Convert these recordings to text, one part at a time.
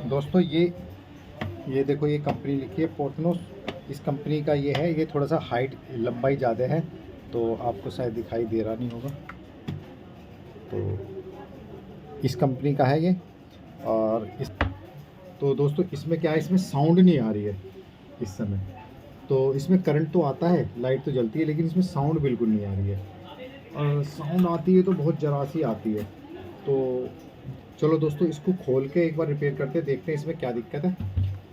दोस्तों ये देखो, ये कंपनी लिखी है पोर्टनोस। इस कंपनी का ये है, ये थोड़ा सा हाइट लंबाई ज़्यादा है, तो आपको शायद दिखाई दे रहा नहीं होगा। तो इस कंपनी का है ये। और इस तो दोस्तों इसमें क्या है, इसमें साउंड नहीं आ रही है इस समय। तो इसमें करंट तो आता है, लाइट तो जलती है, लेकिन इसमें साउंड बिल्कुल नहीं आ रही है। और साउंड आती है तो बहुत ज़रा सी आती है। तो चलो दोस्तों, इसको खोल के एक बार रिपेयर करते हैं, देखते हैं इसमें क्या दिक्कत है।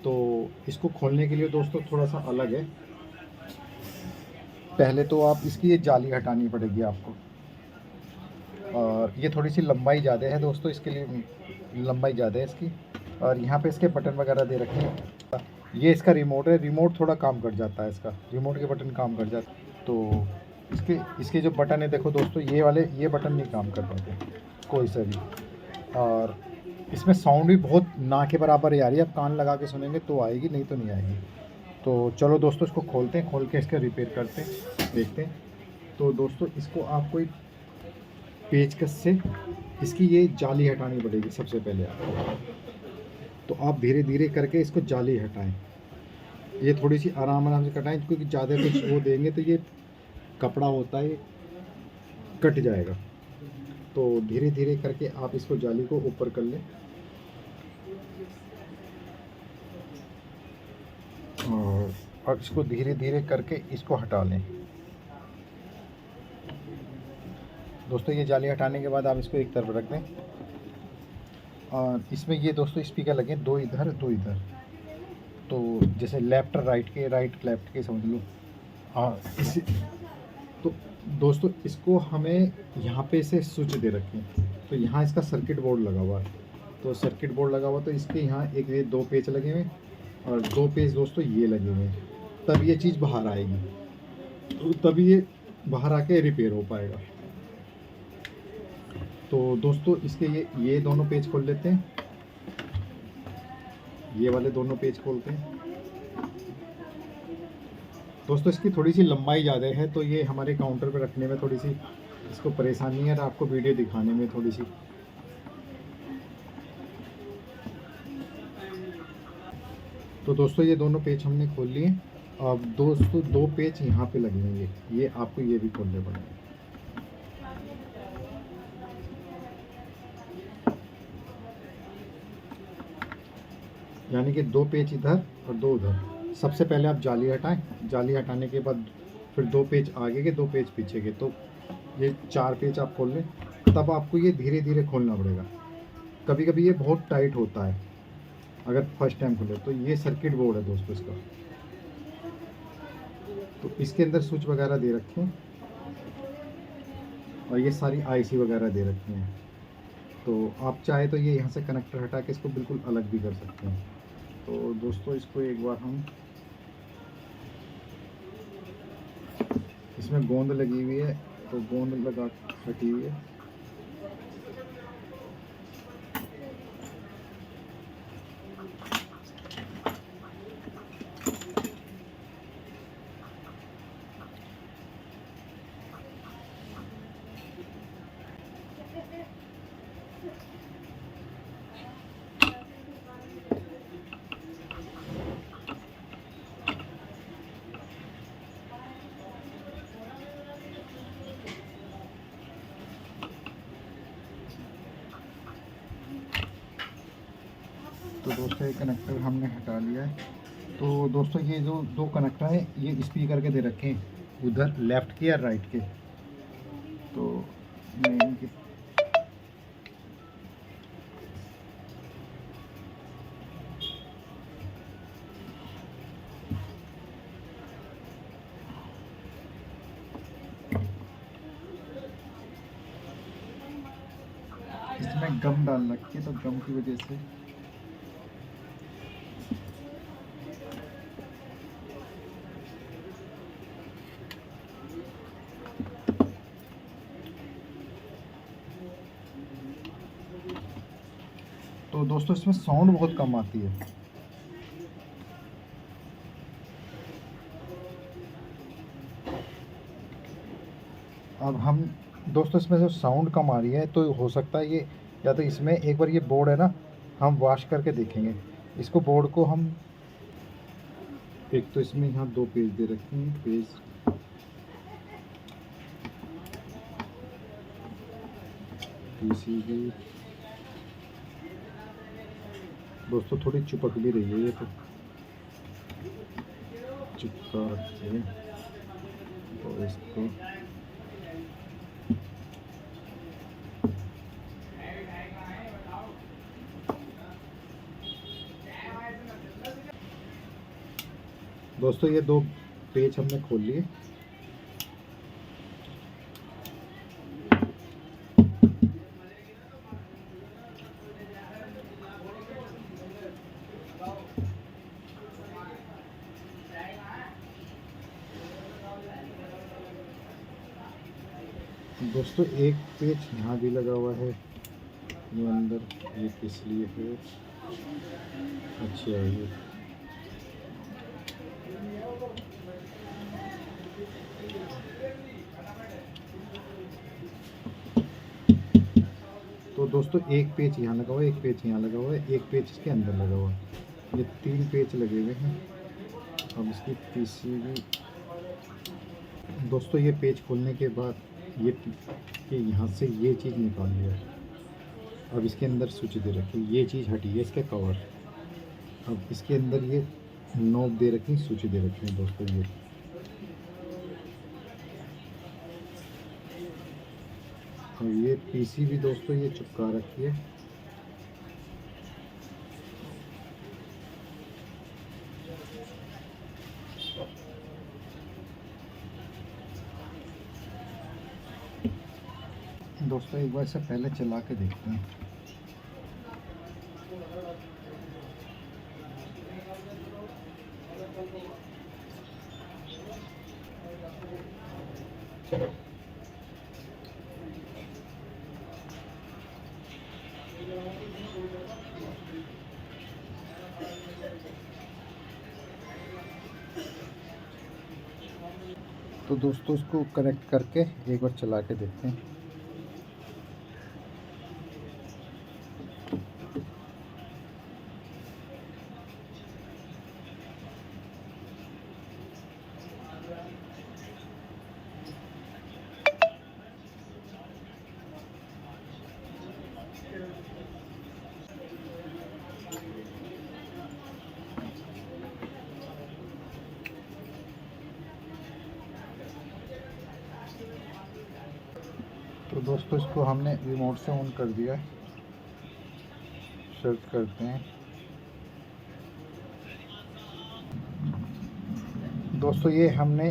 तो इसको खोलने के लिए दोस्तों थोड़ा सा अलग है। पहले तो आप इसकी ये जाली हटानी पड़ेगी आपको। और ये थोड़ी सी लंबाई ज़्यादा है दोस्तों, इसके लिए लंबाई ज़्यादा है इसकी। और यहाँ पे इसके बटन वगैरह दे रखे हैं। ये इसका रिमोट है, रिमोट थोड़ा काम कर जाता है, इसका रिमोट के बटन काम कर जाते हैं। तो इसके इसके जो बटन है देखो दोस्तों, ये बटन नहीं काम कर पाते कोई सा भी। और इसमें साउंड भी बहुत ना के बराबर ही आ रही है। आप कान लगा के सुनेंगे तो आएगी, नहीं तो नहीं आएगी। तो चलो दोस्तों, इसको खोलते हैं, खोल के इसका रिपेयर करते हैं, देखते हैं। तो दोस्तों इसको आपको एक पेचकस से इसकी ये जाली हटानी पड़ेगी सबसे पहले आपको। तो आप धीरे धीरे करके इसको जाली हटाएं। ये थोड़ी सी आराम आराम से कटाएं, क्योंकि ज़्यादा कुछ वो देंगे तो ये कपड़ा होता है, ये कट जाएगा। तो धीरे धीरे करके आप इसको जाली को ऊपर कर लें। और अब इसको धीरे धीरे करके इसको हटा लें। दोस्तों ये जाली हटाने के बाद आप इसको एक तरफ रख दें। और इसमें ये दोस्तों स्पीकर लगे, दो इधर दो इधर। तो जैसे लेफ़्ट राइट के, राइट लेफ़्ट के समझ लो। हाँ इसी। तो दोस्तों इसको हमें यहाँ पे से स्विच दे रखें। तो यहाँ इसका सर्किट बोर्ड लगा हुआ है। तो सर्किट बोर्ड लगा हुआ, तो इसके यहाँ एक ये दो पेच लगे हुए हैं, और दो पेच दोस्तों ये लगे हुए हैं। तब ये चीज़ बाहर आएगी, तो तभी ये बाहर आके रिपेयर हो पाएगा। तो दोस्तों इसके ये दोनों पेज खोल लेते हैं। ये वाले दोनों पेज खोलते हैं। दोस्तों इसकी थोड़ी सी लंबाई ज़्यादा है, तो ये हमारे काउंटर पर रखने में थोड़ी सी इसको परेशानी है, और आपको वीडियो दिखाने में थोड़ी सी। तो दोस्तों ये दोनों पेज हमने खोल लिए। अब दोस्तों दो पेज यहाँ पे लगे हैं, ये आपको ये भी खोलने पड़ेंगे। यानी कि दो पेज इधर और दो उधर। सबसे पहले आप जाली हटाएं, जाली हटाने के बाद फिर दो पेज आगे के, दो पेज पीछे के। तो ये चार पेज आप खोल लें। तब आपको ये धीरे धीरे खोलना पड़ेगा। कभी कभी ये बहुत टाइट होता है अगर फर्स्ट टाइम खोले। तो ये सर्किट बोर्ड है दोस्तों इसका। तो इसके अंदर स्विच वगैरह दे रखे हैं, और ये सारी आईसी वगैरह दे रखी हैं। तो आप चाहे तो ये यहाँ से कनेक्टर हटा के इसको बिल्कुल अलग भी कर सकते हैं। तो दोस्तों इसको एक बार हम, इसमें गोंद लगी हुई है, तो गोंद लगा हटी हुई है। तो दोस्तों ये कनेक्टर हमने हटा लिया है। तो दोस्तों ये जो दो कनेक्टर हैं, ये स्पीकर के दे रखे हैं, उधर लेफ़्ट के या राइट के। तो मैं इनके इसमें गम डाल रखी है, तो गम की वजह से तो दोस्तों इसमें साउंड बहुत कम आती है। अब हम दोस्तों इसमें जो साउंड कम आ रही है, तो हो सकता है ये, या तो इसमें एक बार ये बोर्ड है ना, हम वॉश करके देखेंगे इसको। बोर्ड को हम एक तो इसमें यहाँ 2 पेज दे रखे हैं, पेज पीसीबी। दोस्तों थोड़ी चिपक भी रही है ये, तो चिपका रखते हैं तो इसको दोस्तों ये 2 पेज हमने खोल लिए। दोस्तों एक पेज यहाँ भी लगा हुआ है, ये अंदर, ये किस लिए है? अच्छा ये तो दोस्तों एक पेज यहाँ लगा हुआ है, एक पेज यहाँ लगा हुआ है, एक पेज इसके अंदर लगा हुआ है, ये 3 पेज लगे हुए हैं। अब इसकी पीसीबी दोस्तों ये पेज खोलने के बाद ये यहाँ से ये चीज़ निकाल लिया। अब इसके अंदर स्विच दे रखी, ये चीज़ हटी है इसके कवर। अब इसके अंदर ये नॉब दे रखी, स्विच दे रखी है दोस्तों ये। और ये पीसीबी दोस्तों ये चिपका रखी है। दोस्तों एक बार इसे पहले चला के देखते हैं। तो दोस्तों इसको कनेक्ट करके एक बार चला के देखते हैं। तो दोस्तों इसको हमने रिमोट से ऑन कर दिया है। सर्च करते हैं। दोस्तों ये हमने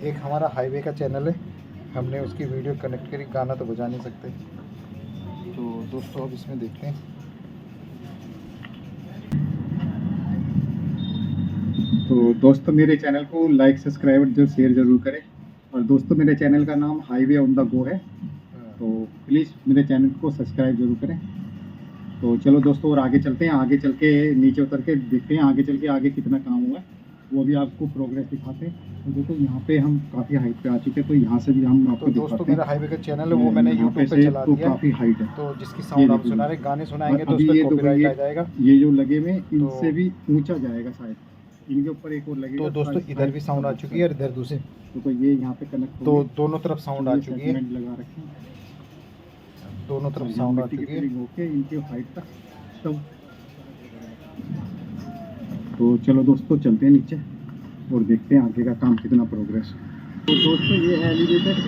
एक हमारा हाईवे का चैनल है, हमने उसकी वीडियो कनेक्ट करी, गाना तो बजा नहीं सकते। तो दोस्तों अब इसमें देखते हैं। तो दोस्तों मेरे चैनल को लाइक सब्सक्राइब जो शेयर ज़रूर करें। और दोस्तों मेरे चैनल का नाम हाईवे ऑन द गो है, तो प्लीज़ मेरे चैनल को सब्सक्राइब जरूर करें। तो चलो दोस्तों और आगे चलते हैं, आगे चल के नीचे उतर के देखते हैं आगे चल के आगे कितना काम हुआ है, वो भी आपको प्रोग्रेस दिखाते हैं। तो देखो यहाँ पे हम काफ़ी हाइट पे आ चुके हैं, तो यहाँ से भी हम आपको दोस्तों मेरा हाईवे का चैनल है वो मैंने यूट्यूब पे चला दिया, काफ़ी हाइट है। तो जिसकी साउंड आप सुना रहे, गाने सुनाएंगे तो उस पे कॉपीराइट आ जाएगा। ये जो लगे हुए इनसे भी ऊंचा जाएगा शायद, इनके ऊपर एक और लगेगा। तो दोस्तों इधर भी साउंड आ चुकी है और इधर दूसरे, तो ये यहाँ पे कनेक्ट, तो दोनों तरफ साउंड आ चुकी है, लगा रखे हैं, दोनों तरफ साउंड आ चुकी है। ओके इनके हाइट तक। तो चलो दोस्तों चलते हैं नीचे और देखते हैं आगे का काम कितना प्रोग्रेस। तो दोस्तों ये है एलिवेटर।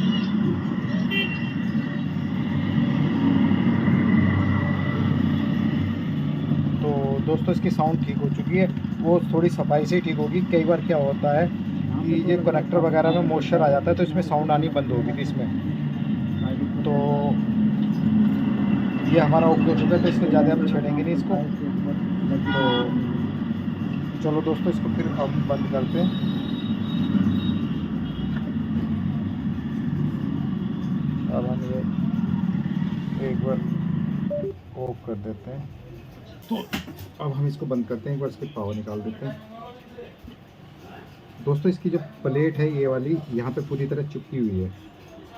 तो दोस्तों इसकी साउंड ठीक हो चुकी है, वो थोड़ी सफाई से ठीक होगी। कई बार क्या होता है कि ये कनेक्टर वगैरह में मॉइस्चर आ जाता है तो इसमें साउंड आनी बंद होगी थी इसमें। तो ये हमारा ओके हो चुका है, तो इसको ज़्यादा हम छेड़ेंगे नहीं इसको। तो चलो दोस्तों इसको फिर हम बंद करते हैं। अब हम ये एक बार ऑफ कर देते हैं। तो अब हम इसको बंद करते हैं, एक बार इसकी पावर निकाल देते हैं। दोस्तों इसकी जो प्लेट है ये वाली यहाँ पे पूरी तरह चिपकी हुई है।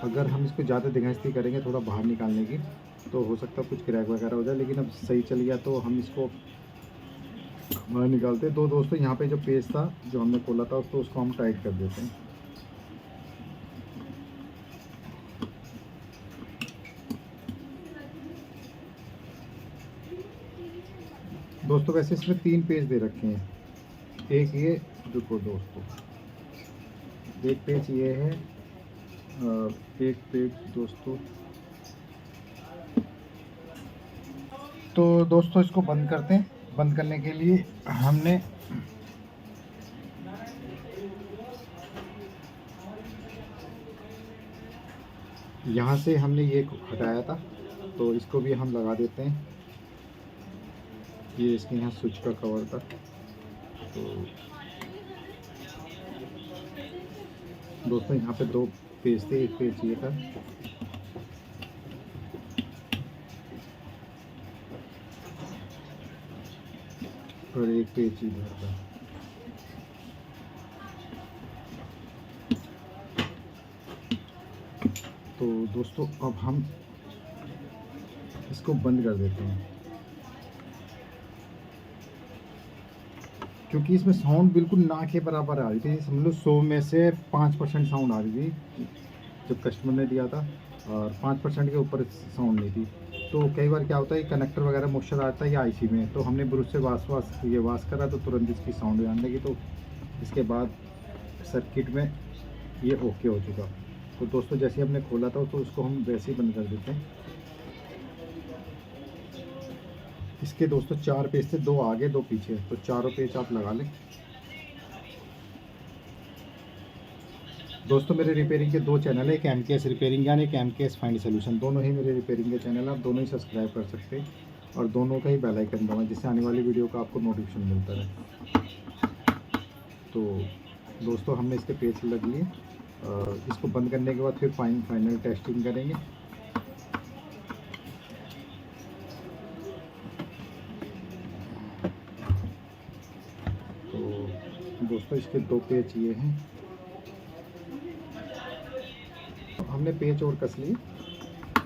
अगर हम इसको ज़्यादा दिगास्ती करेंगे थोड़ा बाहर निकालने की, तो हो सकता है कुछ क्रैक वगैरह हो जाए, लेकिन अब सही चल गया तो हम इसको बाहर निकालते हैं। तो दोस्तों यहाँ पे जो पेज था जो हमने खोला था तो उसको हम टाइट कर देते हैं। दोस्तों वैसे इसमें 3 पेज दे रखे हैं, एक ये रुको दोस्तों, एक पेज ये है, एक पेज दोस्तों। तो दोस्तों इसको बंद करते हैं। बंद करने के लिए हमने यहाँ से हमने ये हटाया था, तो इसको भी हम लगा देते हैं। ये इसके यहाँ स्विच का कवर था। तो दोस्तों यहाँ पे 2 पेज थे, एक पेज ये था। और एक पेज इधर था। तो दोस्तों अब हम इसको बंद कर देते हैं, क्योंकि इसमें साउंड बिल्कुल ना के बराबर आ रही थी। समझ लो 100 में से 5% साउंड आ रही थी जब कस्टमर ने दिया था, और 5% के ऊपर साउंड नहीं थी। तो कई बार क्या होता है कनेक्टर वगैरह मॉइस्चर आता है या आईसी में, तो हमने ब्रश से वाश करा तो तुरंत इसकी साउंड आने लगी। तो इसके बाद सर्किट में ये ओके हो चुका। तो दोस्तों जैसे हमने खोला था तो उसको हम वैसे ही बंद कर देते हैं। इसके दोस्तों 4 पेज थे, 2 आगे 2 पीछे, तो चारों पेज आप लगा लें। दोस्तों मेरे रिपेयरिंग के 2 चैनल है, एक MKS रिपेयरिंग यानी एक MKS फाइंड सोल्यूशन, दोनों ही मेरे रिपेयरिंग के चैनल हैं। आप दोनों ही सब्सक्राइब कर सकते हैं और दोनों का ही बेल आइकन दबाएं, जिससे आने वाली वीडियो का आपको नोटिफिकेशन मिलता रहे। तो दोस्तों हमने इसके पेज लग लिए, इसको बंद करने के बाद फिर फाइनल टेस्टिंग करेंगे। तो दोस्तों इसके 2 पेज ये हैं, हमने पेज और कस लिए,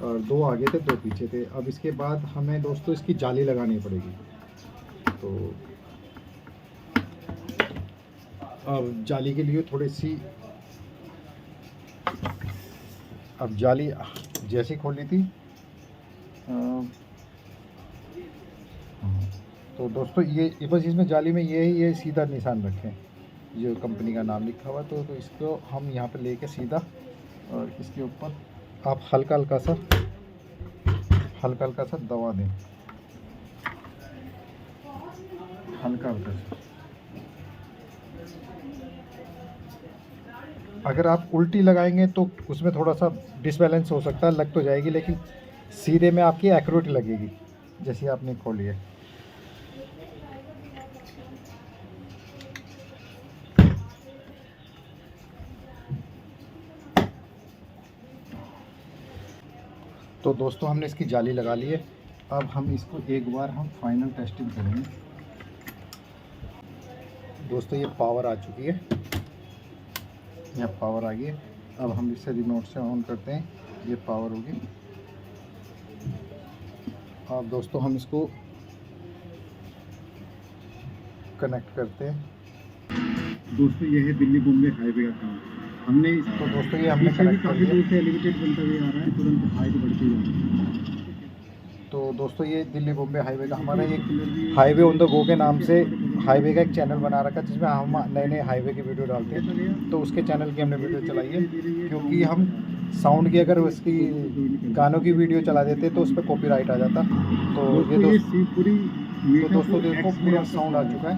और 2 आगे थे 2 पीछे थे। अब इसके बाद हमें दोस्तों इसकी जाली लगानी पड़ेगी। तो अब जाली के लिए थोड़ी सी, अब जाली जैसी खोली थी तो दोस्तों ये बस इसमें जाली में ये सीधा निशान रखें, जो कंपनी का नाम लिखा हुआ। तो इसको हम यहाँ पे लेके सीधा, और इसके ऊपर आप हल्का हल्का सा दबा दें, हल्का हल्का सा। अगर आप उल्टी लगाएंगे तो उसमें थोड़ा सा डिसबैलेंस हो सकता है, लग तो जाएगी, लेकिन सीधे में आपकी एक्यूरेट लगेगी जैसे आपने खोली है। तो दोस्तों हमने इसकी जाली लगा ली है। अब हम इसको एक बार हम फाइनल टेस्टिंग करेंगे। दोस्तों ये पावर आ चुकी है, यह पावर आ गई है। अब हम इसे रिमोट से ऑन करते हैं, ये पावर होगी। अब दोस्तों हम इसको कनेक्ट करते हैं। दोस्तों ये है दिल्ली बॉम्बे हाईवे का काम। हमने तो दोस्तों ये हमने पीछे भी कनेक्ट कर काफ़ी दिया। दूर से एलिवेटेड बनता हुआ आ रहा है, तुरंत हाइट बढ़ती जा रही है। तो दोस्तों ये दिल्ली बॉम्बे हाईवे का हमारा एक हाईवे ऑन द गो के नाम से हाईवे का एक चैनल बना रखा है, जिसमें हम नए हाईवे की वीडियो डालते हैं। तो उसके चैनल की हमने वीडियो चलाई है, क्योंकि हम साउंड की अगर उसकी गानों की वीडियो चला देते तो उस पर कॉपीराइट आ जाता। तो ये दोस्तों देखो पूरा साउंड आ चुका है।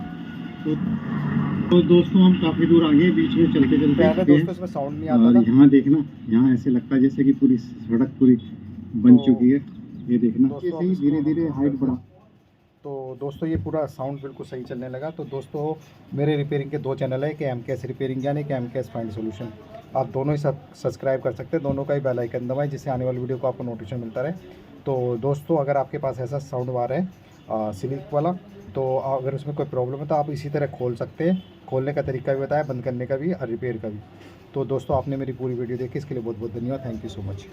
तो दोस्तों हम काफ़ी दूर आगे बीच में चलते पहले दोस्तों इसमें साउंड नहीं आता था। यहाँ देखना, यहाँ ऐसे लगता है जैसे कि पूरी सड़क पूरी बन चुकी है। ये देखना दोस्तों ऐसे ही धीरे धीरे हाइट बढ़ा। तो दोस्तों ये पूरा साउंड बिल्कुल सही चलने लगा। तो दोस्तों मेरे रिपेयरिंग के 2 चैनल है, कि MKS रिपेयरिंग यानी कि MKS फाइंड सोल्यूशन। आप दोनों ही सब्सक्राइब कर सकते हैं, दोनों का ही बेल आइकन दबाएं, जिससे आने वाली वीडियो को आपको नोटिफिकेशन मिलता रहे। तो दोस्तों अगर आपके पास ऐसा साउंड बार है सिलिक वाला, तो अगर उसमें कोई प्रॉब्लम है तो आप इसी तरह खोल सकते हैं। खोलने का तरीका भी बताया, बंद करने का भी और रिपेयर का भी। तो दोस्तों आपने मेरी पूरी वीडियो देखी, इसके लिए बहुत बहुत धन्यवाद। Thank you so much.